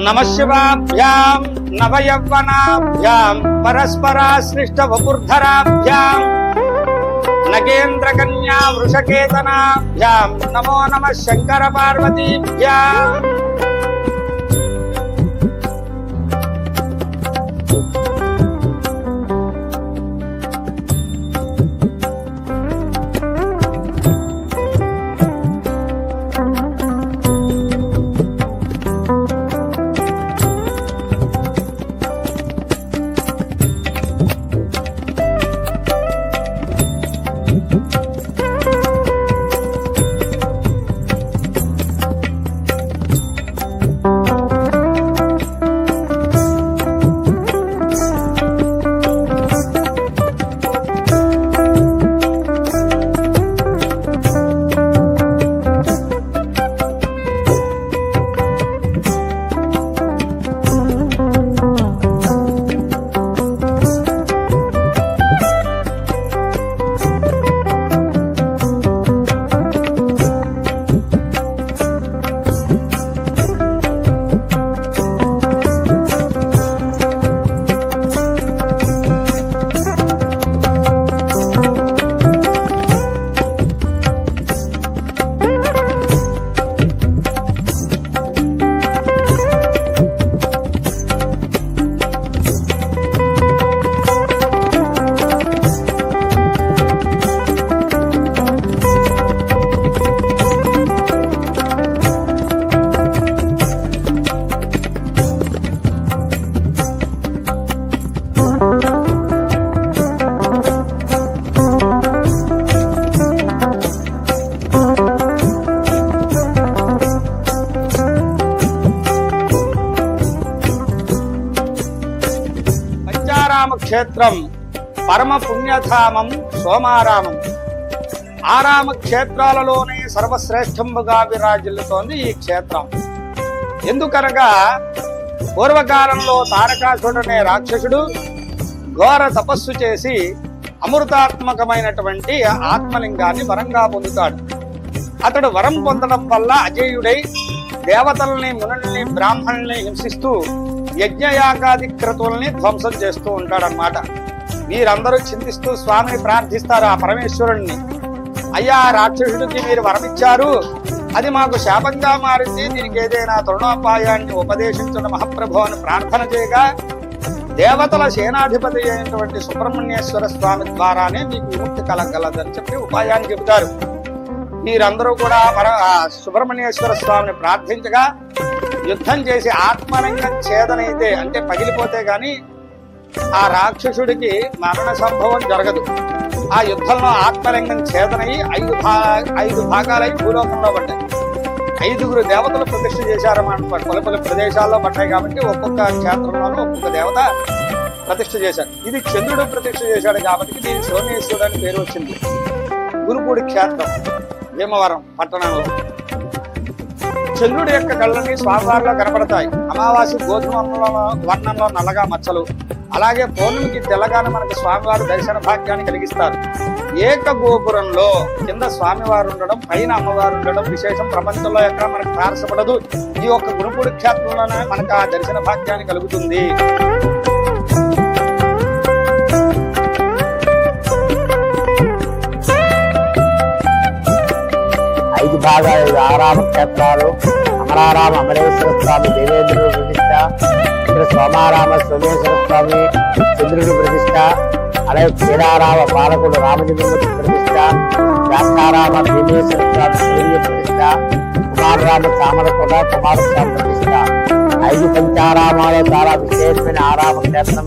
నమః శివాభ్యాం నవయవ్వనాభ్యాం పరస్పరాశ్లిష్టవపుర్ధరాభ్యాం నగేంద్రకన్యా వృషకేతనాభ్యాం నమో నమః శంకర పార్వతీభ్యాం. క్షేత్రం పరమ పుణ్యధామం సోమారామం. ఆరామ క్షేత్రాలలోనే సర్వశ్రేష్టంబుగా విరాజిల్లుతోంది ఈ క్షేత్రం. ఎందుకనగా పూర్వకాలంలో తారకాసుడనే రాక్షసుడు ఘోర తపస్సు చేసి అమృతాత్మకమైనటువంటి ఆత్మలింగాన్ని వరంగా పొందుతాడు. అతడు వరం పొందడం వల్ల అజేయుడై దేవతల్ని, మునుల్ని, బ్రాహ్మణుల్ని హింసిస్తూ యజ్ఞయాగాది క్రతువుల్ని ధ్వంసం చేస్తూ ఉంటాడనమాట. వీరందరూ చింతిస్తూ స్వామిని ప్రార్థిస్తారు, ఆ పరమేశ్వరుణ్ణి. అయ్యా, రాక్షసుడికి మీరు వరమిచ్చారు, అది మాకు శాపంగా మారింది, దీనికి ఏదైనా తరుణోపాయాన్ని ఉపదేశించిన మహాప్రభు అని ప్రార్థన చేయగా దేవతల సేనాధిపతి అయినటువంటి సుబ్రహ్మణ్యేశ్వర స్వామి ద్వారానే మీకు విముక్తి కలగలదని చెప్పి ఉపాయాన్ని చెబుతారు. వీరందరూ కూడా సుబ్రహ్మణ్యేశ్వర స్వామిని ప్రార్థించగా యుద్ధం చేసి ఆత్మలింగం ఛేదనైతే అంటే పగిలిపోతే గాని ఆ రాక్షసుడికి మరణ సంభవం జరగదు. ఆ యుద్ధంలో ఆత్మలింగం ఛేదనయి 5 భాగాలై భూలోకంలో పడ్డాయి. 5గురు దేవతలు ప్రతిష్ఠ చేశారన్నమాట. కొలపల ప్రదేశాల్లో పడ్డాయి కాబట్టి ఒక్కొక్క క్షేత్రంలోనూ ఒక్కొక్క దేవత ప్రతిష్ఠ చేశారు. ఇది చంద్రుడు ప్రతిష్ఠ చేశాడు కాబట్టి దీని సోమేశ్వరుడు అని పేరు వచ్చింది. గురుపూడి క్షేత్రం భీమవరం పట్టణంలో. చంద్రుడి యొక్క కళ్ళని స్వామివారిలో కనపడతాయి. అమావాస్య గోధుమ వర్ణంలో నల్లగా మచ్చలు, అలాగే పౌర్ణమికి తెల్లగానే మనకు స్వామివారు దర్శన భాగ్యాన్ని కలిగిస్తారు. ఏక గోపురంలో కింద స్వామివారు ఉండడం, పైన అమ్మవారు ఉండడం విశేషం. ప్రపంచంలో ఎక్కడ మనకు తారసపడదు. ఈ యొక్క గురుపూడి క్షేత్రంలోనే మనకు ఆ దర్శన భాగ్యాన్ని కలుగుతుంది. భాగాలు ఆరామ క్షేత్రాలు: అమరారామ అమరేశ్వర స్వామి దేవేంద్రుడు ప్రతిష్ట, ఇక్కడ సోమారామ సోమేశ్వర స్వామి చంద్రుడు ప్రతిష్ట, అలాగే క్షీరారామ పాలకుడు రామచంద్రుడి ప్రతిష్ట, శాంతారామ భీమేశ్వర స్వామి సూర్య ప్రతిష్ట, కుమారరామ చామరకొండ కుమారస్వామి ప్రతిష్ట. 5 పంచారామాలు చాలా విశేషమైన ఆరామ క్షేత్రం.